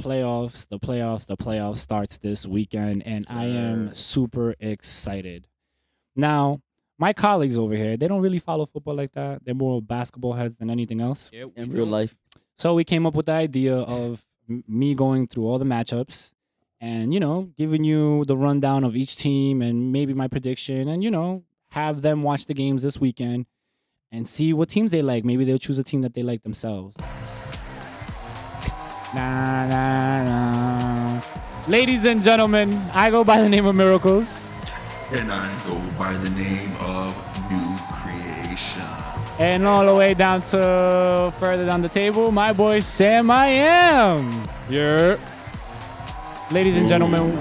The playoffs starts this weekend, and I am super excited. Now, my colleagues over here, they don't really follow football like that. They're more basketball heads than anything else. Yeah, In real life. So we came up with the idea of me going through all the matchups and, giving you the rundown of each team and maybe my prediction and, have them watch the games this weekend and see what teams they like. Maybe they'll choose a team that they like themselves. Nah, nah, nah. Ladies and gentlemen, I go by the name of Miracles. And I go by the name of New Creation. And all the way down to further down the table, my boy Sam I Am. Yeah. Ladies and gentlemen,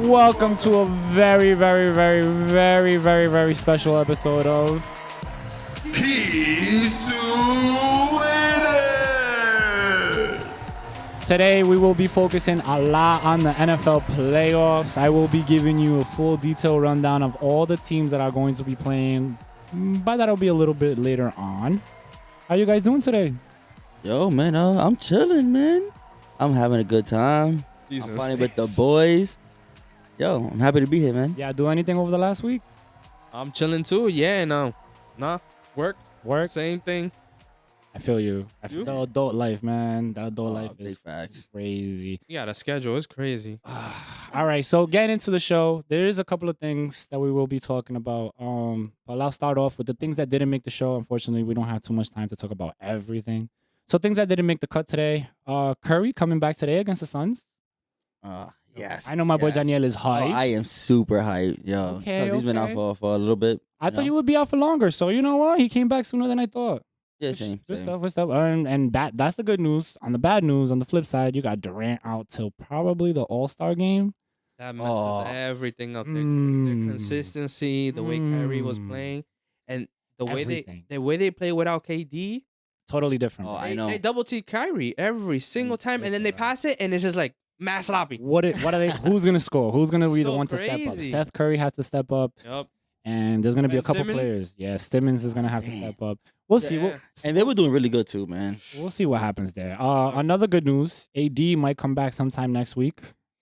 welcome to a very, very, very, very, very, very special episode of Keys to Winning! Today, we will be focusing a lot on the NFL playoffs. I will be giving you a full detailed rundown of all the teams that are going to be playing. But that'll be a little bit later on. How you guys doing today? Yo, man, I'm chilling, man. I'm having a good time. I'm playing with the boys. Yo, I'm happy to be here, man. Yeah, do anything over the last week? I'm chilling too. Yeah, no. Nah, work, same thing. I feel you. I feel the adult life, man. The adult life is facts. crazy. Yeah, the schedule is crazy. All right, so getting into the show, there is a couple of things that we will be talking about. But I'll start off with the things that didn't make the show. Unfortunately, we don't have too much time to talk about everything. So things that didn't make the cut today. Curry coming back today against the Suns. Yes. I know my boy Daniel is hyped. I am super hyped, yo. Okay, He's been out for a little bit. I thought he would be out for longer. So you know what? He came back sooner than I thought. Yeah, same. Good stuff. And that's the good news. On the bad news, on the flip side, you got Durant out till probably the All-Star game. That messes everything up. Their consistency, the way Kyrie was playing, and the way they play without KD. Totally different. I know. They double team Kyrie every single time, and then they pass it, and it's just like mass sloppy. What are they? Who's gonna score? Who's gonna be the So one to step up? crazy. Seth Curry has to step up, Yup. and there's gonna be a Ben couple Simmons? players. Yeah, Simmons is gonna have to step up. We'll see. Yeah. And they were doing really good too, man. We'll see what happens there. Another good news: AD might come back sometime next week.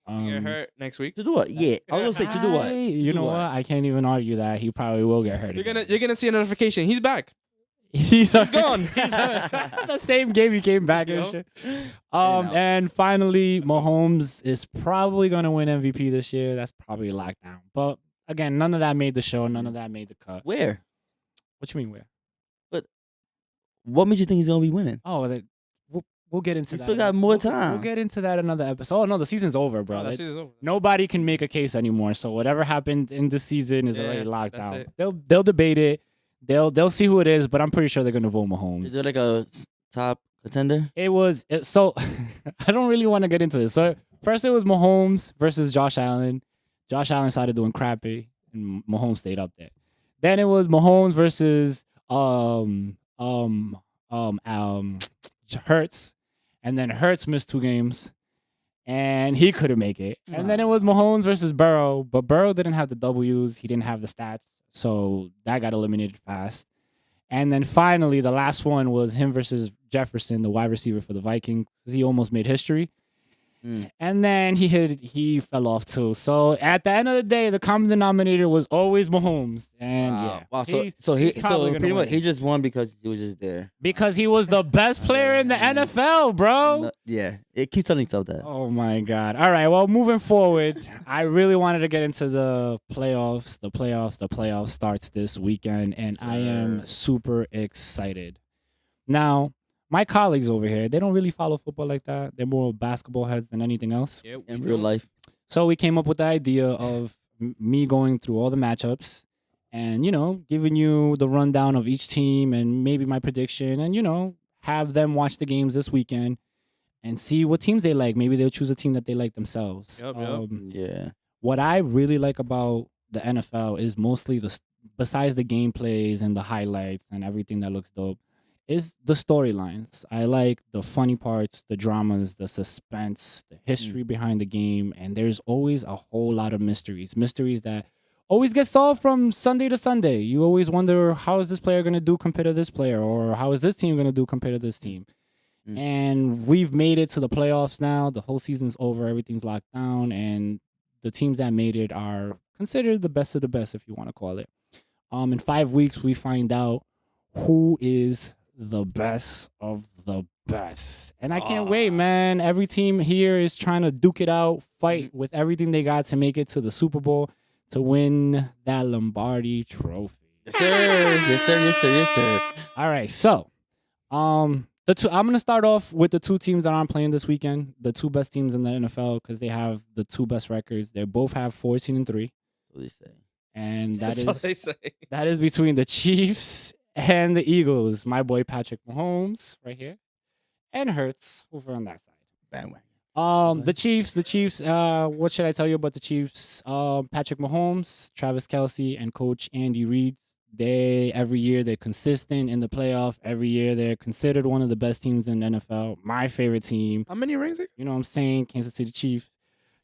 Get hurt next week. To do what? Yeah, I was gonna say to do what? You know what? I can't even argue that he probably will get hurt. You're gonna see a notification. He's back. He's gone. The same game he came back and Yup. shit. And finally, Mahomes is probably gonna win MVP this year. That's probably locked down. But again, none of that made the show. None of that made the cut. Where? What you mean where? What made you think he's gonna be winning? Oh, we'll get into He that. still got more time. We'll get into that another episode. Oh no, the season's over, bro. That season's over. Nobody can make a case anymore. So whatever happened in the season is Yeah, already locked that's down. it. They'll debate it. They'll see who it is, but I'm pretty sure they're gonna vote Mahomes. Is there like a top contender? So I don't really want to get into this. So first it was Mahomes versus Josh Allen. Josh Allen started doing crappy, and Mahomes stayed up there. Then it was Mahomes versus Hurts, and then Hurts missed 2 games, and he couldn't make it. And then it was Mahomes versus Burrow, but Burrow didn't have the W's. He didn't have the stats, so that got eliminated fast. And then finally, the last one was him versus Jefferson, the wide receiver for the Vikings. He almost made history. And then he fell off too. So at the end of the day, the common denominator was always Mahomes. And Wow. he's So probably gonna pretty much win. he just won because he was just there. Because he was the best player in the NFL, bro. No, yeah, it keeps telling itself that. Oh my God. All right. Well, moving forward, I really wanted to get into the playoffs. The playoffs starts this weekend, and I am super excited. Now, my colleagues over here, they don't really follow football like that. They're more basketball heads than anything else. Yeah, In real life. So we came up with the idea of me going through all the matchups and, giving you the rundown of each team and maybe my prediction and, have them watch the games this weekend and see what teams they like. Maybe they'll choose a team that they like themselves. Yup. Yeah. What I really like about the NFL is mostly besides the gameplays and the highlights and everything that looks dope, is the storylines. I like the funny parts, the dramas, the suspense, the history behind the game, and there's always a whole lot of mysteries that always get solved from Sunday to Sunday. You always wonder, how is this player going to do compared to this player, or how is this team going to do compared to this team? And we've made it to the playoffs now. The whole season's over. Everything's locked down. And the teams that made it are considered the best of the best, if you want to call it. In 5 weeks, we find out who is the best of the best. And I can't wait, man. Every team here is trying to duke it out, fight with everything they got to make it to the Super Bowl to win that Lombardi trophy. Yes, sir. Yes, sir. Yes, sir. Yes, sir. All right. So, I'm going to start off with the two teams that aren't playing this weekend, the two best teams in the NFL, because they have the two best records. They both have 14-3. What they say. And That's what they say. that is between the Chiefs and the Eagles. My boy Patrick Mahomes right here, and Hurts over on that side. Bang. The Chiefs. What should I tell you about the Chiefs? Patrick Mahomes, Travis Kelce, and Coach Andy Reid. Every year they're consistent in the playoff. Every year they're considered one of the best teams in the NFL. My favorite team. How many rings? You know what I'm saying? Kansas City Chiefs.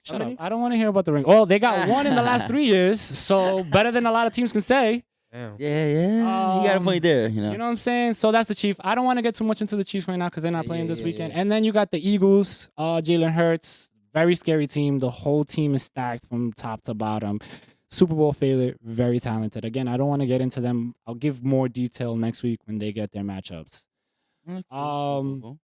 Shut up. I don't want to hear about the ring. Oh, they got one in the last 3 years, so better than a lot of teams can say. Damn. Yeah. You got a point there, You know what I'm saying? So that's the Chiefs. I don't want to get too much into the Chiefs right now because they're not playing this weekend. And then you got the Eagles, Jalen Hurts. Very scary team. The whole team is stacked from top to bottom. Super Bowl favorite, very talented. Again, I don't want to get into them. I'll give more detail next week when they get their matchups. Cool.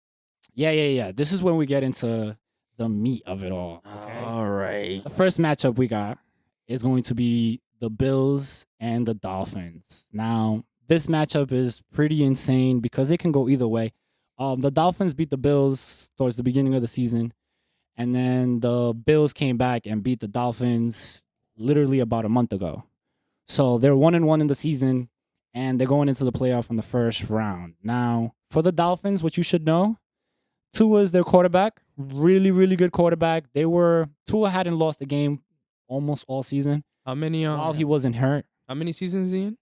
Yeah. This is when we get into the meat of it all. Okay? All right. The first matchup we got is going to be the Bills and the Dolphins. Now, this matchup is pretty insane because it can go either way. The Dolphins beat the Bills towards the beginning of the season, and then the Bills came back and beat the Dolphins literally about a month ago. So they're 1-1 in the season, and they're going into the playoff in the first round. Now, for the Dolphins, what you should know, Tua is their quarterback. Really, really good quarterback. Tua hadn't lost a game almost all season. How many? While he wasn't hurt. How many seasons is he in?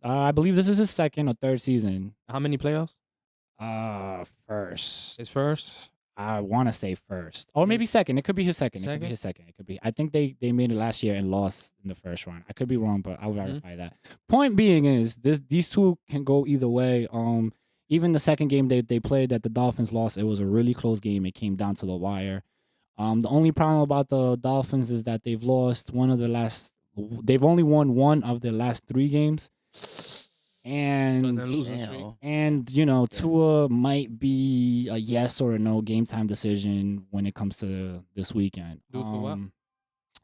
I believe this is his second or third season. How many playoffs? First. His first. I want to say first, or maybe second. It could be his second. It could be his second. It could be. I think they made it last year and lost in the first round. I could be wrong, but I'll verify that. Point being is these two can go either way. Even the second game they played that the Dolphins lost, it was a really close game. It came down to the wire. The only problem about the Dolphins is that they've lost they've only won one of their last 3 games. And Tua might be a yes or a no game time decision when it comes to this weekend. Due to what?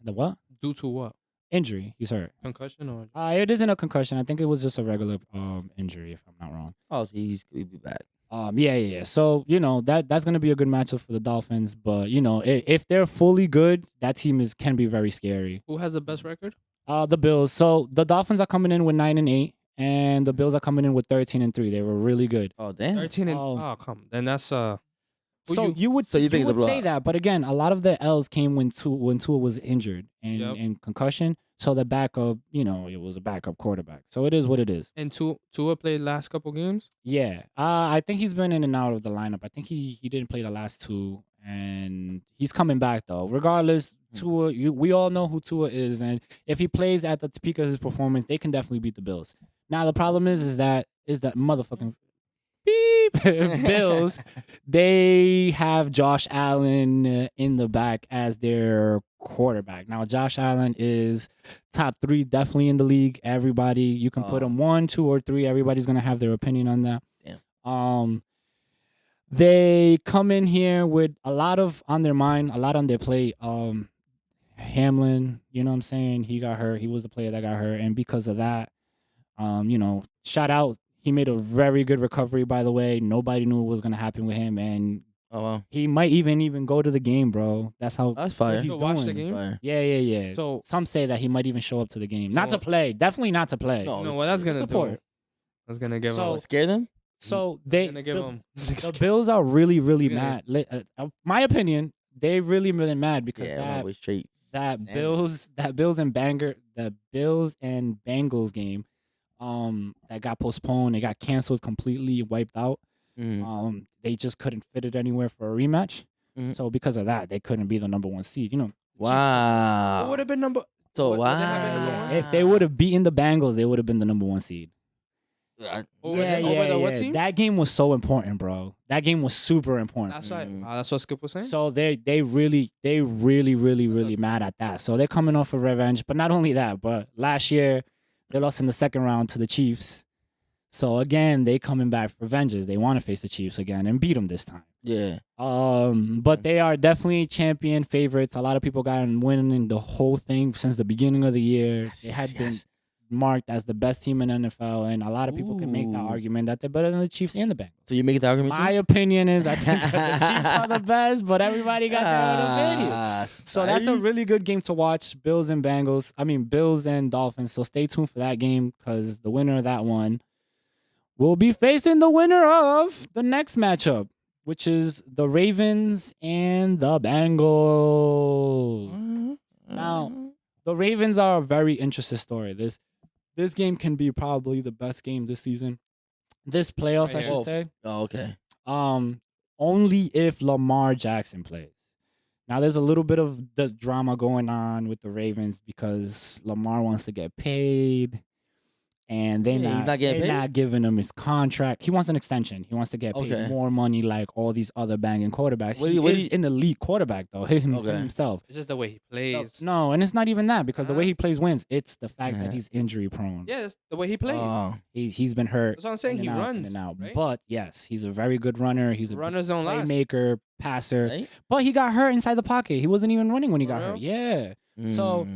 The what? Due to what? Injury. He's hurt. Concussion or? It isn't a concussion. I think it was just a regular injury, if I'm not wrong. Oh, so he'll be back. Yeah. So, that's going to be a good matchup for the Dolphins. But, if they're fully good, that team can be very scary. Who has the best record? The Bills. So, the Dolphins are coming in with 9-8, and the Bills are coming in with 13-3. They were really good. Oh, damn. 13 and come. Then that's you would say that, but again, a lot of the L's came when Tua was injured and concussion. So the backup, it was a backup quarterback. So it is what it is. And Tua played last couple games? Yeah. I think he's been in and out of the lineup. I think he didn't play the last 2, and he's coming back though. Regardless, Tua, we all know who Tua is, and if he plays at the peak of his performance, they can definitely beat the Bills. Now the problem is that motherfucking Bills, they have Josh Allen in the back as their quarterback. Now, Josh Allen is top 3 definitely in the league. Everybody, you can put him 1, 2, or 3. Everybody's going to have their opinion on that. Damn. They come in here with a lot on their mind, a lot on their plate. Hamlin, you know what I'm saying? He got hurt. He was the player that got hurt. And because of that, shout out. He made a very good recovery, by the way. Nobody knew what was going to happen with him. And he might even go to the game, bro. That's fire. He's watch the game? Yeah. So some say that he might even show up to the game. Not to play. Definitely not to play. No, what that's going to do? That's going to give him. Scare them? So the Bills are really, really mad. My opinion, they really, really mad because that Bills and Bengals game that got postponed, it got canceled completely, wiped out. They just couldn't fit it anywhere for a rematch. So because of that, they couldn't be the number 1 seed. Wow. Who would have been number? So If they would have beaten the Bengals, they would have been the number 1 seed. Over the what team? That game was so important, bro. That game was super important. That's right. That's what Skip was saying. So they really mad at that. So they're coming off of revenge. But not only that, but last year they lost in the second round to the Chiefs. So again, they coming back for vengeance. They want to face the Chiefs again and beat them this time. Yeah. But they are definitely champion favorites. A lot of people got them winning the whole thing since the beginning of the year. Yes, They had been yes. marked as the best team in NFL, and a lot of people can make that argument that they're better than the Chiefs and the Bengals. So you make the argument My opinion is I think that the Chiefs are the best, but everybody got their own opinion. So that's a really good game to watch. Bills and Dolphins. So stay tuned for that game because the winner of that one will be facing the winner of the next matchup, which is the Ravens and the Bengals. Now, the Ravens are a very interesting story. This game can be probably the best game this season. This playoffs, I should say. Oh, okay. Only if Lamar Jackson plays. Now, there's a little bit of the drama going on with the Ravens because Lamar wants to get paid. And they're not giving him his contract. He wants an extension. He wants to get paid more money like all these other banging quarterbacks. He's an elite quarterback, though, himself. It's just the way he plays. No, and it's not even that because the way he plays wins. It's the fact that he's injury prone. Yeah, it's the way he plays. He's been hurt. That's what I'm saying. He runs. Right? But, yes, he's a very good runner. He's a runners don't playmaker, passer. Right? But he got hurt inside the pocket. He wasn't even running when he got hurt. Yeah. So,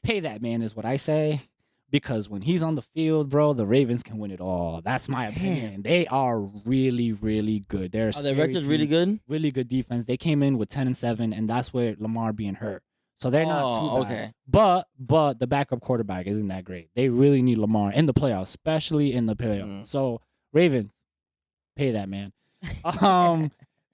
pay that man is what I say. Because when he's on the field, bro, the Ravens can win it all. That's my opinion. They are really, really good. Are their records really good? Really good defense. They came in with 10-7, and that's where Lamar being hurt. So they're not too bad. But the backup quarterback isn't that great. They really need Lamar in the playoffs, especially in the playoffs. So Ravens, pay that man.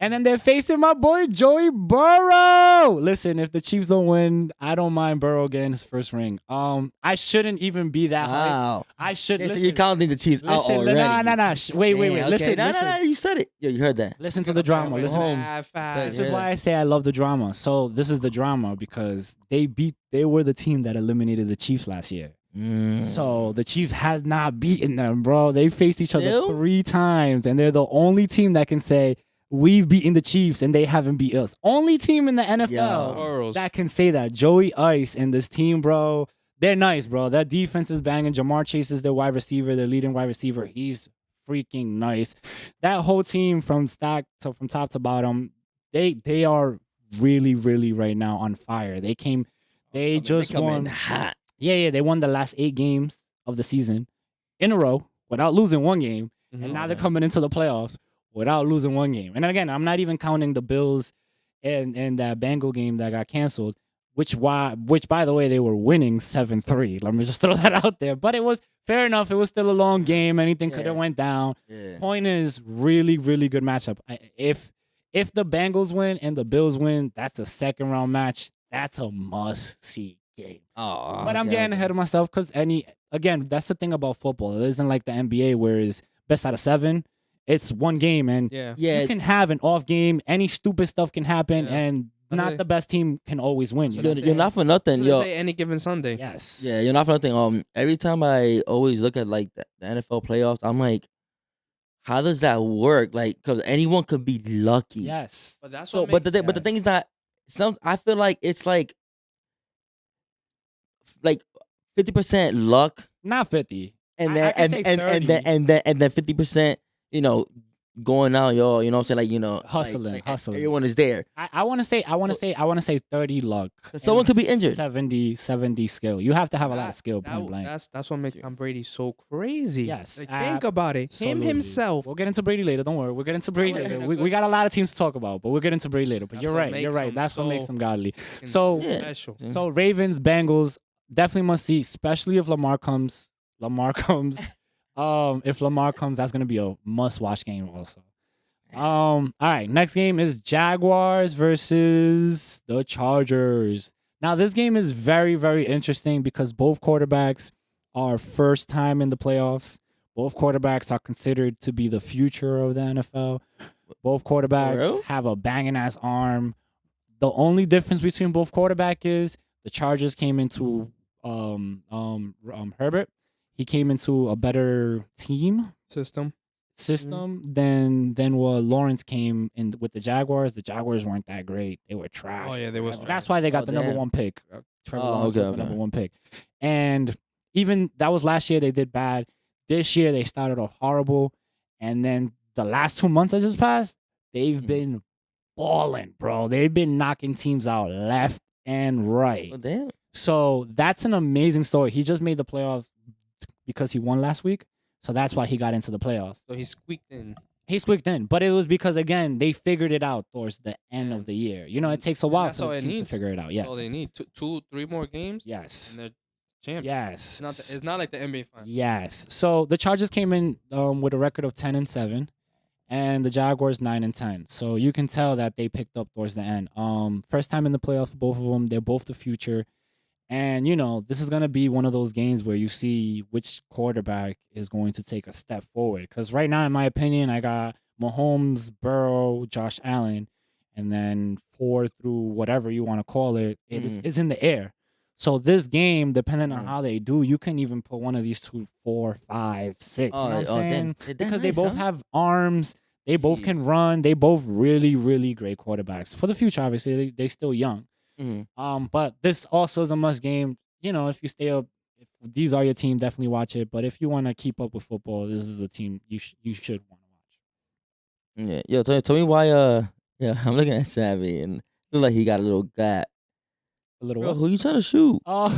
And then they're facing my boy Joey Burrow. Listen, if the Chiefs don't win, I don't mind Burrow getting his first ring. I shouldn't even be that high. I should. So you're counting the Chiefs out already. Nah. Wait. Okay. Listen. No. You said it. Yeah, you heard that. Listen to the drama. Listen. This is why I say I love the drama. So this is the drama because they were the team that eliminated the Chiefs last year. So the Chiefs has not beaten them, bro. They faced each other 3 times, and they're the only team that can say, we've beaten the Chiefs and they haven't beat us. Only team in the NFL that can say that. Joey Ice and this team, bro. They're nice, bro. That defense is banging. Jamar Chase is their wide receiver, their leading wide receiver. He's freaking nice. That whole team from top to bottom, they are really, really right now on fire. They just won. Hot. Yeah. They won the last 8 games of the season in a row without losing one game. And now they're coming into the playoffs without losing one game. And again, I'm not even counting the Bills and that Bengal game that got canceled, which by the way, they were winning 7-3. Let me just throw that out there. But it was fair enough. It was still a long game. Anything could have went down. Yeah. Point is, really, really good matchup. If the Bengals win and the Bills win, that's a second round match. That's a must-see game. But I'm getting ahead of myself because again, that's the thing about football. It isn't like the NBA where it's best out of 7. It's one game, and you can have an off game. Any stupid stuff can happen, and not the best team can always win. You're not for nothing. Say any given Sunday. Yes. Yeah, you're not for nothing. Every time I always look at like the NFL playoffs, I'm like, how does that work? Like, because anyone could be lucky. Yes. But that's so. But the thing is that I feel like it's like 50% luck, not 50, and then 50%. Going out, y'all. You know what I'm saying? Like, hustling. Everyone is there. I want to say 30 luck. Someone could be injured. 70 skill. You have to have a lot of skill. Point blank. That's what makes Tom Brady so crazy. Yes. Think about it. Him himself. We'll get into Brady later. Don't worry. We'll get into Brady later. We got a lot of teams to talk about, but we'll get into Brady later. But you're right. That's what makes him godly. So Ravens, Bengals, definitely must see, especially if Lamar comes. If Lamar comes, that's gonna be a must-watch game also. All right, next game is Jaguars versus the Chargers. Now, this game is very, very interesting because both quarterbacks are first time in the playoffs. Both quarterbacks are considered to be the future of the NFL. Both quarterbacks have a banging ass arm. The only difference between both quarterbacks is the Chargers came into Herbert. he came into a better system than what Lawrence came in with the Jaguars. The Jaguars weren't that great. They were trash. Oh yeah, they were. That's why they got the number 1 pick. Trevor Lawrence was the number 1 pick. And even that was last year, they did bad. This year they started off horrible, and then the last 2 months that just passed, they've been balling, bro. They've been knocking teams out left and right. Oh, damn. So that's an amazing story. He just made the playoffs because he won last week. So that's why he got into the playoffs. So he squeaked in. He squeaked in. But it was because, again, they figured it out towards the end of the year. You know, it takes a while for teams to figure it out. Yes. That's all they need. 3 more games. Yes. And they're champions. Yes. It's not like the NBA Finals. Yes. So the Chargers came in with a record of 10-7. And the Jaguars 9-10. So you can tell that they picked up towards the end. First time in the playoffs for both of them. They're both the future. And, you know, this is going to be one of those games where you see which quarterback is going to take a step forward. Because right now, in my opinion, I got Mahomes, Burrow, Josh Allen, and then 4 through whatever you want to call it, is in the air. So this game, depending on how they do, you can even put one of these 2, 4, 5, 6. You know what I'm saying? Because they both have arms. They both can run. They both really, really great quarterbacks. For the future, obviously, they're still young. But this also is a must game. You know, if you stay up, if these are your team, definitely watch it. But if you want to keep up with football, this is a team you should want to Yeah, watch. yo, tell me why. Yeah, I'm looking at Savvy and it look like he got a little gap. A little Bro, what? who you trying to shoot? Oh,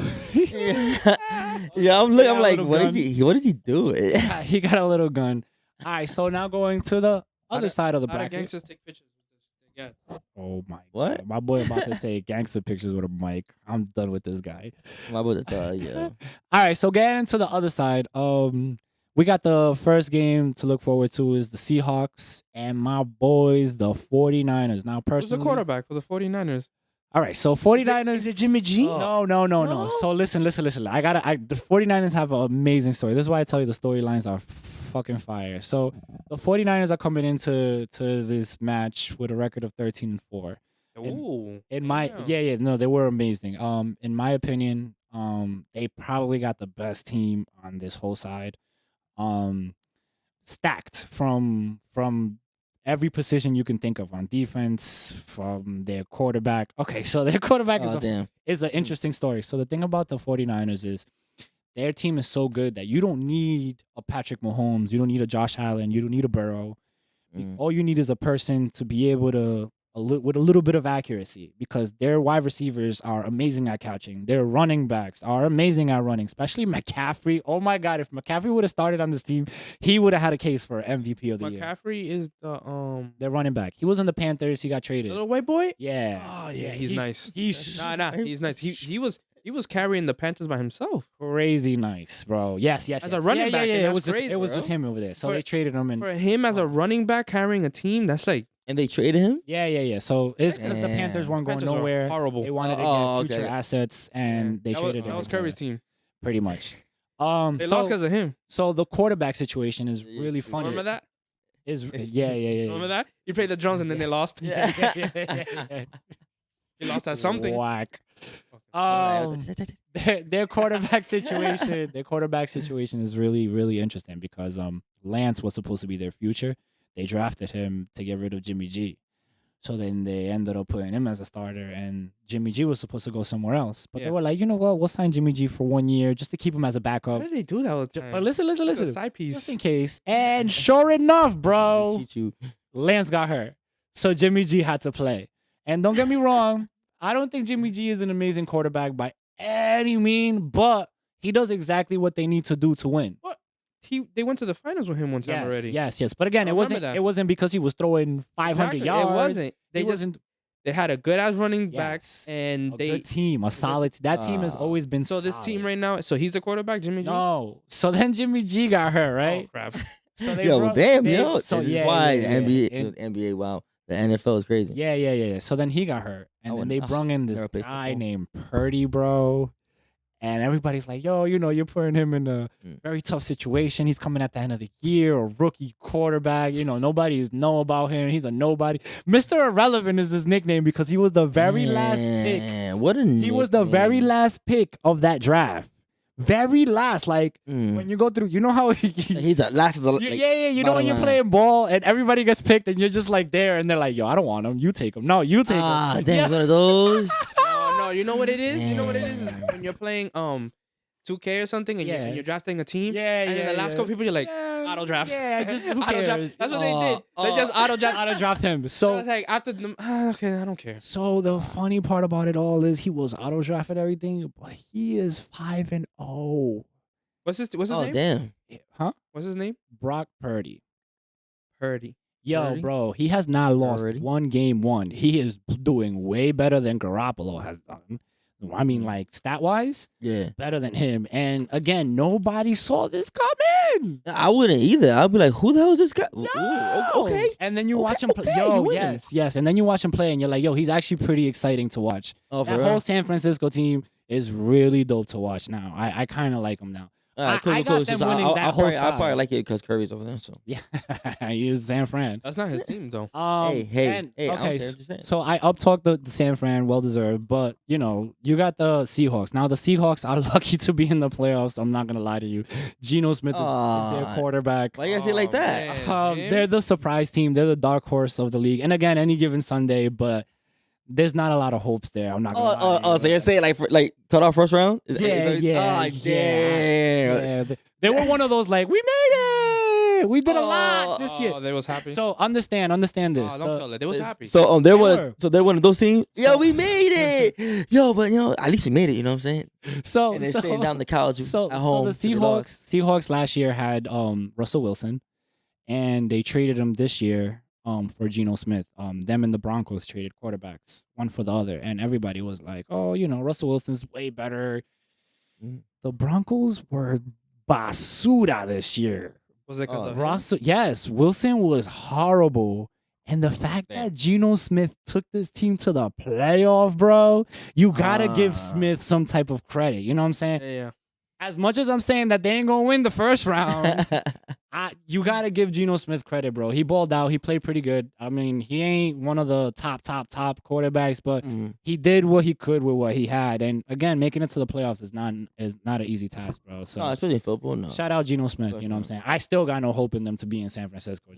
yeah, I'm looking. I'm like, what is he doing? Yeah, he got a little gun. All right, so now going to the other side of the How do bracket. gangsters take pictures with this? Yeah. Oh my What? God. My boy about to take gangster pictures with a mic. I'm done with this guy. My brother thought, yeah. All right, so getting into the other side, we got the first game to look forward to is the Seahawks and my boys, the 49ers. Now, Who's personally, the quarterback for the 49ers? all right, so 49ers. Is it Jimmy G? No. So listen. The 49ers have an amazing story. This is why I tell you the storylines are fucking fire. So the 49ers are coming into this match with a record of 13-4. Ooh. In my no, they were amazing. In my opinion, they probably got the best team on this whole side. Stacked from every position you can think of on defense, from their quarterback. Okay, so their quarterback is an interesting story. So the thing about the 49ers is their team is so good that you don't need a Patrick Mahomes, you don't need a Josh Allen, you don't need a Burrow. All you need is a person to be able to with a little bit of accuracy, because their wide receivers are amazing at catching. Their running backs are amazing at running, especially McCaffrey. Oh my God, if McCaffrey would have started on this team, he would have had a case for MVP of the year. McCaffrey is the their running back. He was on the Panthers. He got traded. little white boy? Yeah. Oh yeah, he's nice. He's He's nice. He was carrying the Panthers by himself. crazy nice, bro. Yes. As a running back, Yeah. and It was that's crazy, just him over there. So For- they traded him, and For him as a running back carrying a team, that's like And they traded him? yeah. So it's because the Panthers weren't going Panthers are nowhere. horrible. They wanted to get future assets, and they traded him. That was Curry's team. pretty much. They lost because of him. So the quarterback situation is really funny. Remember that? Yeah. Remember that? You played the drums and then they lost. Yeah. He lost at something. Whack. Their quarterback situation. Their quarterback situation is really, really interesting because Lance was supposed to be their future. They drafted him to get rid of Jimmy G. So then they ended up putting him as a starter, and Jimmy G was supposed to go somewhere else. But they were like, you know what? We'll sign Jimmy G for 1 year just to keep him as a backup. Why did they do that all the time? But listen. It's a side piece. Just in case. And sure enough, bro, Cheat you. Lance got hurt. So Jimmy G had to play. And don't get me wrong, I don't think Jimmy G is an amazing quarterback by any mean, but he does exactly what they need to do to win. What? They went to the finals with him one time already. Yes. But again, it wasn't because he was throwing 500 yards. It wasn't. They had a good ass running back, and a good team, a solid. That team has always been. So this team right now. So he's the quarterback, Jimmy G. No. So then Jimmy G got hurt, right? Oh crap. So Yo, damn, yo. So This is why NBA, wow. The NFL is crazy. Yeah. So then he got hurt, and then they brung in this never played guy football. named Purdy, bro. And everybody's like, yo, you're putting him in a very tough situation. He's coming at the end of the year, a rookie quarterback. Nobody know about him. He's a nobody. Mr. Irrelevant is his nickname because he was the very last pick. What a He was the very last pick of that draft. very last. Like when you go through, you know how he's the last of the. Yeah. You know when you're playing ball and everybody gets picked and you're just like there and they're like, yo, I don't want him. You take him. No, you take him. Ah, damn, one of those. No. You know what it is? You know what it is when you're playing 2K or something and you're drafting a team. And then the last couple people, you're like, auto draft. Yeah, just who auto cares? draft. That's what they did. They just auto draft him. So I was like, after okay, I don't care. So the funny part about it all is he was auto draft and everything, but he is 5-0. What's his name? Oh damn. Huh? What's his name? Brock Purdy. Purdy. Bro, he has not lost one game won. He is doing way better than Garoppolo has done. I mean, like, stat-wise, better than him. And, again, nobody saw this coming. I wouldn't either. I'd be like, who the hell is this guy? Yo! Ooh, okay. And then you watch him play. Yo, yes. And then you watch him play, and you're like, yo, he's actually pretty exciting to watch. Oh, that whole San Francisco team is really dope to watch now. I kind of like him now. Cool. I got them winning that whole side. I probably like it because Curry's over there. So yeah, he is San Fran. That's not his team though. Hey. Okay, so I up-talked the San Fran, well deserved, but you know you got the Seahawks. Now the Seahawks are lucky to be in the playoffs. I'm not gonna lie to you. Geno Smith is their quarterback. Why you gotta say it like that? They're the surprise team. They're the dark horse of the league. And again, any given Sunday, but there's not a lot of hopes there. I'm not gonna lie to you. So you're saying like cut off first round? Yeah. They were one of those like, we made it. We did a lot this year. Oh, they was happy. So understand this. Oh, don't kill it. They was happy. So they're one of those teams. Yo, we made it. Yo, but at least we made it. You know what I'm saying? And they're staying down the couch at home. So the Seahawks last year had Russell Wilson, and they traded him this year for Geno Smith. Them and the Broncos traded quarterbacks, one for the other, and everybody was like, "Oh, Russell Wilson's way better." The Broncos were basura this year. Was it because of Russell? Yes, Wilson was horrible, and the fact that Geno Smith took this team to the playoff, bro, you gotta give Smith some type of credit. You know what I'm saying? Yeah. As much as I'm saying that they ain't gonna win the first round, you gotta give Geno Smith credit, bro. He balled out. He played pretty good. I mean, he ain't one of the top quarterbacks, but he did what he could with what he had. And again, making it to the playoffs is not an easy task, bro. So especially in football. No. Shout out Geno Smith. You know what I'm saying? I still got no hope in them to be in San Francisco. I'm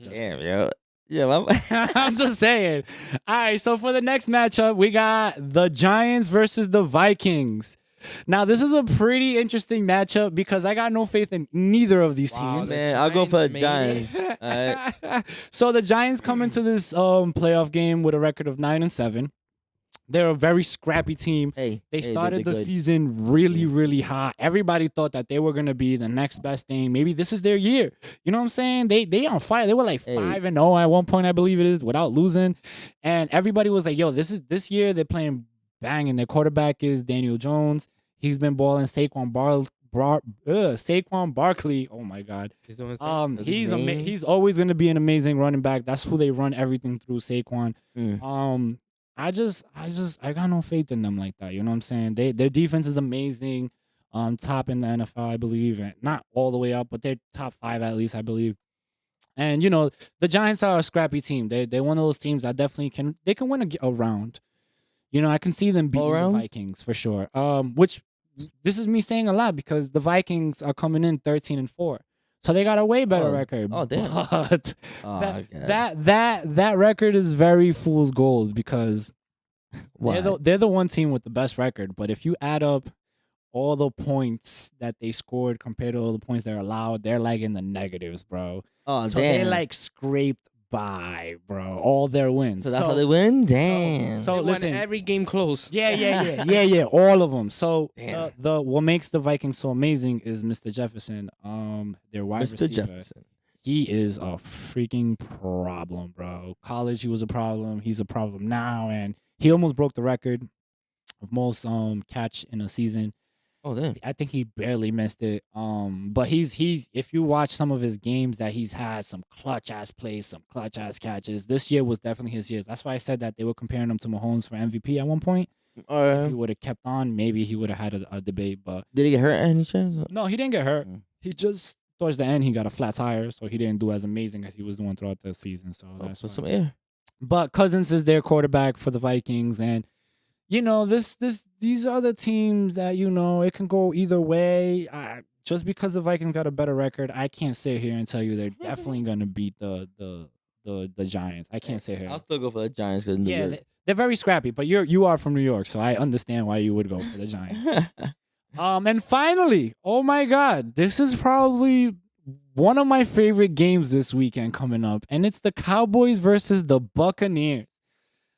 just saying. All right. So for the next matchup, we got the Giants versus the Vikings. Now, this is a pretty interesting matchup because I got no faith in neither of these teams. Man, I'll go for the Giants. So the Giants come into this playoff game with a record of 9-7. They're a very scrappy team. They started the season really, really hot. Everybody thought that they were going to be the next best thing. Maybe this is their year. You know what I'm saying? They on fire. They were like 5-0 at one point, I believe it is, without losing. And everybody was like, yo, this year they're playing banging. Their quarterback is Daniel Jones. He's been balling. Saquon Barkley. Oh my God. He's doing his thing. He's always going to be an amazing running back. That's who they run everything through, Saquon. I got no faith in them like that. You know what I'm saying? Their defense is amazing. Top in the NFL, I believe, and not all the way up, but they're top 5 at least, I believe. And the Giants are a scrappy team. They're one of those teams that definitely can win a round. I can see them beating the Vikings for sure. Which this is me saying a lot because the Vikings are coming in 13-4. So they got a way better record. Oh damn! But that record is very fool's gold because they're the one team with the best record. But if you add up all the points that they scored compared to all the points they're allowed, they're like in the negatives, bro. Oh so damn! They like scraped by, bro, all their wins. So that's how they win? Damn. So listen, every game close. Yeah, all of them. So what makes the Vikings so amazing is Mr. Jefferson, their wide receiver. Jefferson. He is a freaking problem, bro. College, he was a problem. He's a problem now, and he almost broke the record of most catch in a season. Oh damn! I think he barely missed it. But he's if you watch some of his games, that he's had some clutch ass plays, some clutch ass catches. This year was definitely his year. That's why I said that they were comparing him to Mahomes for MVP at one point. If he would have kept on, maybe he would have had a debate. But did he get hurt any chance? No, he didn't get hurt. He just towards the end he got a flat tire, so he didn't do as amazing as he was doing throughout the season. So that's some air. But Cousins is their quarterback for the Vikings, and these other teams that it can go either way. Just because the Vikings got a better record, I can't sit here and tell you they're definitely gonna beat the Giants. I can't sit here. I'll still go for the Giants because New York. They're very scrappy, but you are from New York, so I understand why you would go for the Giants. And finally, oh my God, this is probably one of my favorite games this weekend coming up, and it's the Cowboys versus the Buccaneers.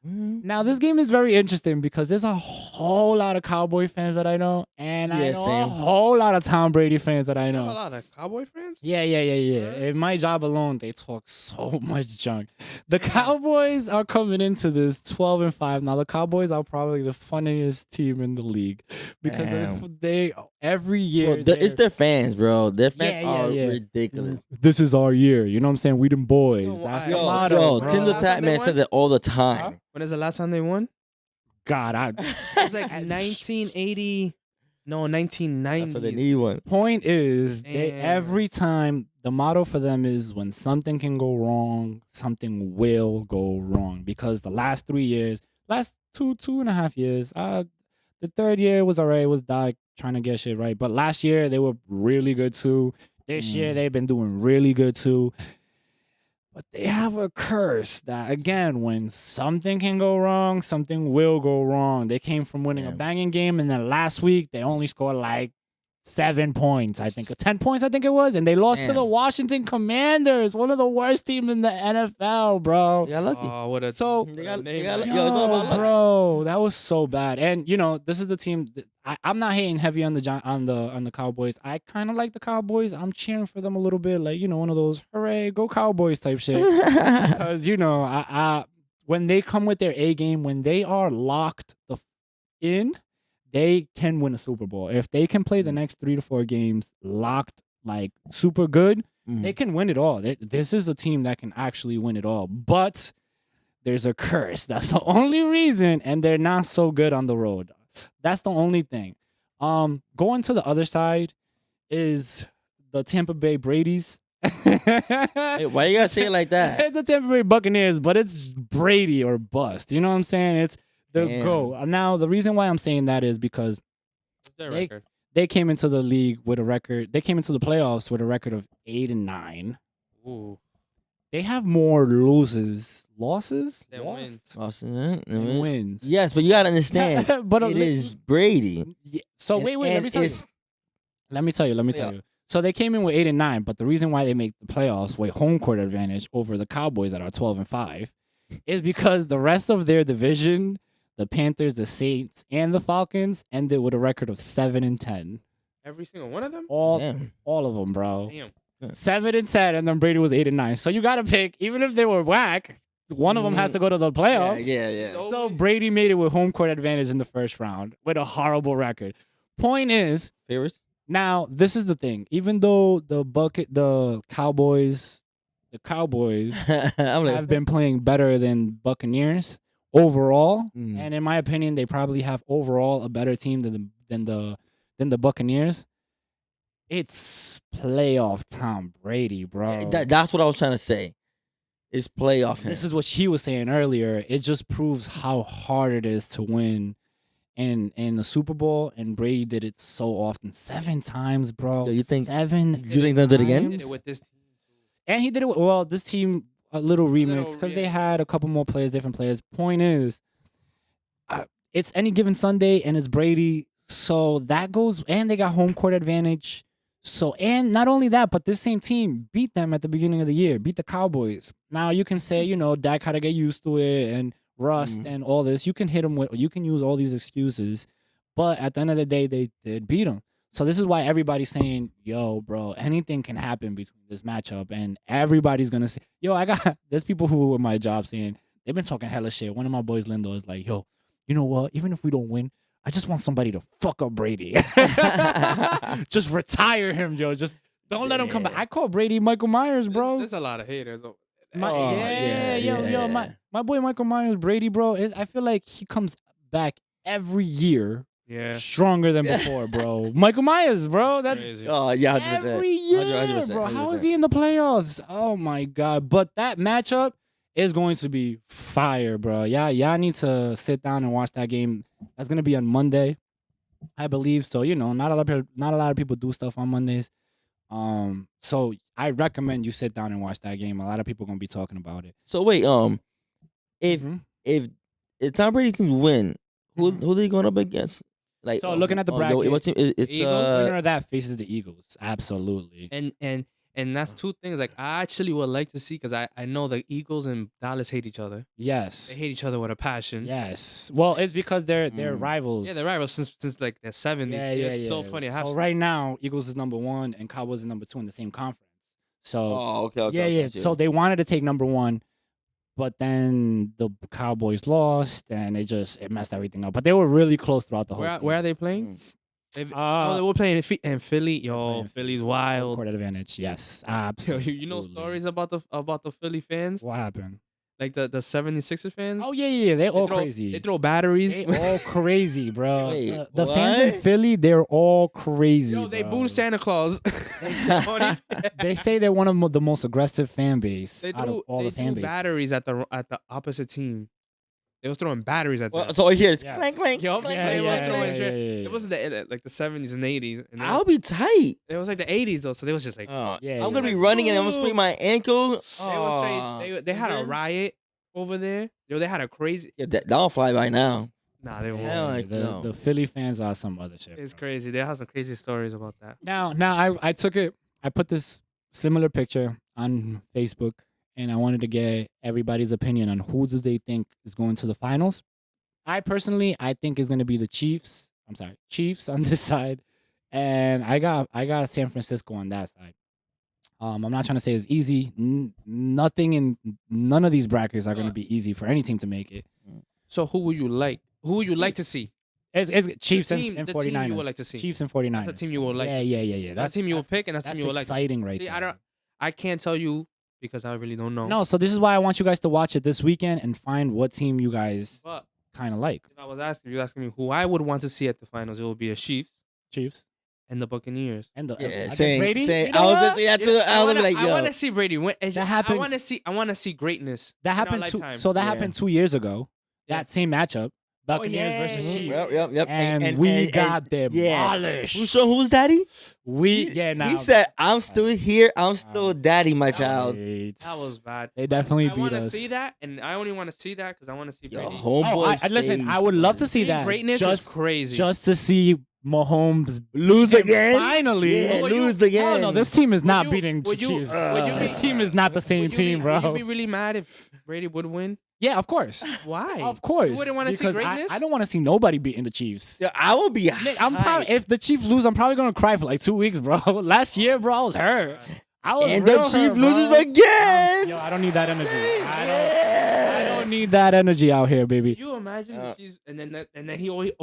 Now, this game is very interesting because there's a whole lot of Cowboy fans that I know, and I know a whole lot of Tom Brady fans that I know. A lot of Cowboy fans? Yeah. In my job alone, they talk so much junk. The Cowboys are coming into this 12-5. Now, the Cowboys are probably the funniest team in the league because they every year. It's their fans, bro. Their fans are ridiculous. This is our year. You know what I'm saying? We them boys. That's the motto. Tim the Tap Man says it all the time. When is the last time they won? God, it was like 1980. No, 1990. So they need one. Point is, every time the motto for them is when something can go wrong, something will go wrong. Because the last 3 years, last 2.5 years, the third year was alright. It was Doc trying to get shit right. But last year they were really good too. This year they've been doing really good too. But they have a curse that, again, when something can go wrong, something will go wrong. They came from winning a banging game, and then last week, they only scored like 7 points, I think. 10 points, I think it was. And they lost to the Washington Commanders, one of the worst teams in the NFL, bro. Yeah, lucky. Oh, what a bro, that was so bad. And, this is the team. I'm not hating heavy on the Cowboys. I kind of like the Cowboys. I'm cheering for them a little bit, like one of those hooray, go Cowboys type shit. Because when they come with their A game, when they are locked in, they can win a Super Bowl. If they can play the next 3 to 4 games locked like super good, they can win it all. This is a team that can actually win it all. But there's a curse. That's the only reason, and they're not so good on the road. That's the only thing. Going to the other side is the Tampa Bay Brady's. Hey, why you gotta say it like that? It's the Tampa Bay Buccaneers, but it's Brady or bust. You know what I'm saying? It's the go. Now, the reason why I'm saying that is because they came into the league with a record. They came into the playoffs with a record of 8-9. Ooh. They have more losses than wins. Yes, but you gotta understand, but it is Brady. Yeah. So wait, let me tell you. So they came in with 8-9, but the reason why they make the playoffs with home court advantage over the Cowboys that are 12-5 is because the rest of their division, the Panthers, the Saints, and the Falcons, ended with a record of 7-10. Every single one of them? All of them, bro. Damn. 7-10, and then Brady was 8-9. So you gotta pick, even if they were whack, one of them has to go to the playoffs. Yeah. So Brady made it with home court advantage in the first round with a horrible record. Point is, favors. Now this is the thing. Even though the Cowboys have been playing better than Buccaneers overall, and in my opinion, they probably have overall a better team than the Buccaneers. It's playoff Tom Brady, bro. That's what I was trying to say. It's playoff him. This is what he was saying earlier. It just proves how hard it is to win in the Super Bowl, and Brady did it so often. 7 times, bro. Yo, you think 7? You think they'll do it again? He did it with this team too. And he did it this team, a little remix, because they had a couple more players, different players. Point is, it's any given Sunday, and it's Brady. So that goes, and they got home court advantage. So, and not only that, but this same team beat them at the beginning of the year, beat the Cowboys. Now you can say, Dak had to get used to it and rust and all this. You can hit them you can use all these excuses, but at the end of the day, they did beat them. So this is why everybody's saying, yo, bro, anything can happen between this matchup, and everybody's gonna say, there's people who in my job saying, they've been talking hella shit. One of my boys, Lindo, is like, yo, you know what? Even if we don't win, I just want somebody to fuck up Brady. Just retire him, yo. Just don't let him come back. I call Brady Michael Myers, bro. There's a lot of haters. My boy Michael Myers, Brady, bro. I feel like he comes back every year stronger than before, bro. Michael Myers, bro. That's crazy. Oh, yeah, 100%. Every year, 100%. Bro. How is he in the playoffs? Oh, my God. But that matchup is going to be fire, bro. Y'all need to sit down and watch that game. That's gonna be on Monday, I believe. So not a lot of people do stuff on Mondays. So I recommend you sit down and watch that game. A lot of people gonna be talking about it. So wait, if Tom Brady can win, who they going up against? Like, so looking at the bracket, what team? It's Eagles. Winner of that faces the Eagles. Absolutely. And that's two things. Like I actually would like to see because I know the Eagles and Dallas hate each other. Yes. They hate each other with a passion. Yes. Well, it's because they're rivals. Yeah, they're rivals since like the 70s. Yeah. It's so funny. So right now, Eagles is number 1 and Cowboys is number 2 in the same conference. So okay. So they wanted to take number 1, but then the Cowboys lost and it messed everything up. But they were really close throughout the whole season. Where are they playing? They were playing in Philly. Yo, Philly's wild. Court advantage. Yes, absolutely. You know stories about the Philly fans? What happened? Like the 76ers fans? Oh yeah. They're all crazy. They throw batteries. They all crazy, bro. Wait, the fans in Philly, they're all crazy. Yo, they bro. booed Santa Claus. They say they're one of the most aggressive fan base They out of all the fan threw base. batteries at the opposite team. They was throwing batteries at them. So here it's Yeah. clank, clank. Yup, clank, they clank, was clank, throwing clank. shit. It wasn't like the 70s and 80s. And I'll be tight. it was like the 80s though, so they was just like I'm Yeah, gonna be yeah. running and I'm gonna sprain my ankle. they would say they had a riot over there. Yo, they had a crazy. Yeah, that'll fly by now. Nah, they won't. Hell, Yeah, no. the Philly fans are some other shit. It's bro. crazy. They have some crazy stories about that. Now I took it. I put this similar picture on Facebook, and I wanted to get everybody's opinion on who do they think is going to the finals. I think is going to be the Chiefs. I'm sorry, Chiefs on this side, and I got San Francisco on that side. I'm not trying to say it's easy. None of these brackets are going to be easy for any team to make it. So who would you like? Who would you like to see? It's Chiefs team- and the 49ers. team you would like to see. Chiefs and 49ers. That's a team you would like to see. Yeah. That's the team you will pick, and that's the team you would like. exciting right See, there. I can't tell you because I really don't know. No, so this is why I want you guys to watch it this weekend and find what team you guys But kind of like. if I was asking you, asking me who I would want to see at the finals, it would be a Chiefs Chiefs and the Buccaneers. and the Yeah, Brady. saying. You know I was what? just yeah, too. I was like, I yo. want to see Brady win. It's That just- happened- I want to see greatness. That in our happened lifetime. that Yeah. happened 2 years ago. Yeah. That same matchup, Buccaneers yeah, versus yeah, Chiefs. Yep. And we got them demolished. Who's daddy? Now He said, "I'm still here. I'm still daddy, my child." That was bad. They definitely I beat want to us. see that, and I only want to see that because I want to see Yo, Brady. homeboy. Listen, I would love to see Seeing that. greatness is just crazy. just to see Mahomes lose again. finally. Yeah, Would you- lose again. No, this team is not you- beating would you- Chiefs. would you be- This team is not the same Would you team, be, bro. Would you be really mad if Brady would win? Yeah, of course. Why? Of course. You wouldn't want to see Because greatness? I don't want to see nobody beating the Chiefs. Yeah, I will be. I'm probably, if the Chiefs lose, I'm probably gonna cry for like 2 weeks, bro. Last year, bro, I was hurt. I was And the real Chief hurt, loses bro. again. Yo, I don't need that energy. I don't need that energy out here, baby. Can you imagine the Chiefs, and then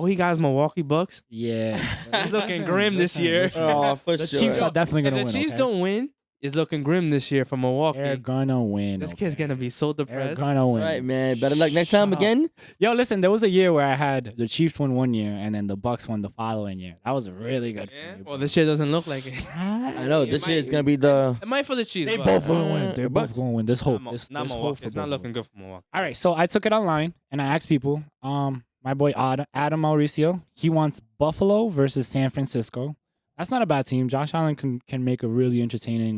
he got his Milwaukee Bucks. Yeah, He's looking grim this year. Oh, for The sure. Chiefs are definitely If gonna the win. Chiefs okay? don't win, it's looking grim this year for Milwaukee. They're gonna win. This okay? kid's gonna be so They're depressed. gonna win. All right, man. Better luck next time Shut up. again. Yo, listen, there was a year where I had the Chiefs win one year and then the Bucks won the following year. That was really good. Yeah? For me, Well, bro. this year doesn't look like it. I know this might- year is gonna be the. It might for the Chiefs. They but both gonna win. They're Bucks. both gonna win. This hope. Not, This not hope Milwaukee. for It's not both of looking them. good for Milwaukee. All right, so I took it online and I asked people. My boy Adam Mauricio, he wants Buffalo versus San Francisco. That's not a bad team. Josh Allen can make a really entertaining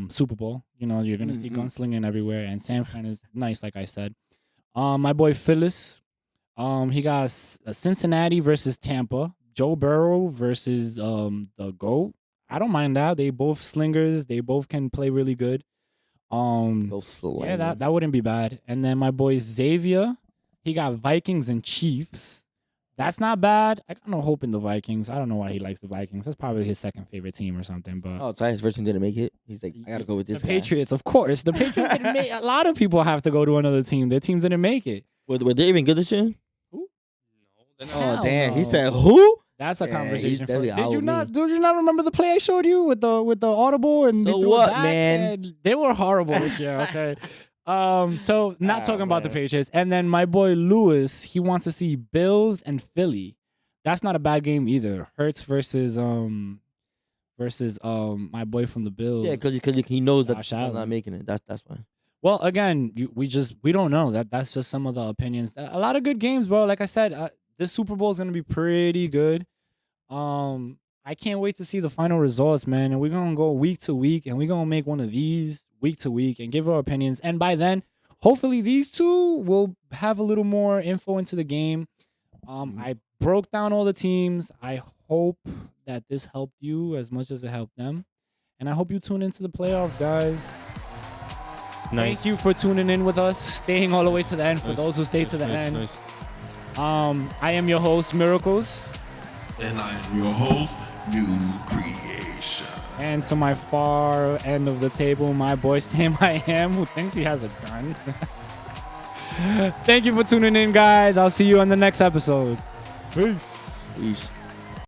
Super Bowl. You know, you're gonna see gunslinging everywhere, and San Fran is nice, like I said. My boy Phyllis, he got Cincinnati versus Tampa. Joe Burrow versus the GOAT. I don't mind that. They both slingers. They both can play really good. Yeah, that wouldn't be bad. And then my boy Xavier, he got Vikings and Chiefs. That's not bad. I got no hope in the Vikings. I don't know why he likes the Vikings. That's probably his second favorite team or something. But Oh, Titans first team didn't make it. He's like, I gotta go with this the guy. Patriots, of course. The Patriots didn't make. A lot of people have to go to another team. Their teams didn't make it. Were they even good this year? No, they're not. Oh Hell damn! He no. said who? That's a Yeah, he's conversation. For, definitely out with me. Did you not remember the play I showed you with the audible and So they threw it what, back? man? And they were horrible this year. Okay. So not talking about the man. Patriots. And then my boy Lewis, he wants to see Bills and Philly. That's not a bad game either. Hurts versus my boy from the Bills. Yeah, because he knows that Josh I'm not Allen. making it. That's why. Well, again, we don't know. That's just some of the opinions. A lot of good games, bro. Like I said, this Super Bowl is gonna be pretty good. I can't wait to see the final results, man. And we're gonna go week to week, and we're gonna make one of these week to week and give our opinions. And by then, hopefully, these two will have a little more info into the game. I broke down all the teams. I hope that this helped you as much as it helped them. And I hope you tune into the playoffs, guys. Nice. Thank you for tuning in with us, staying all the way to the end. For those who stayed to the end. I am your host, Miracles. And I am your host, New Creation. And to my far end of the table, my boy Sam I Am, who thinks he has a gun. Thank you for tuning in, guys. I'll see you on the next episode. Peace. Peace.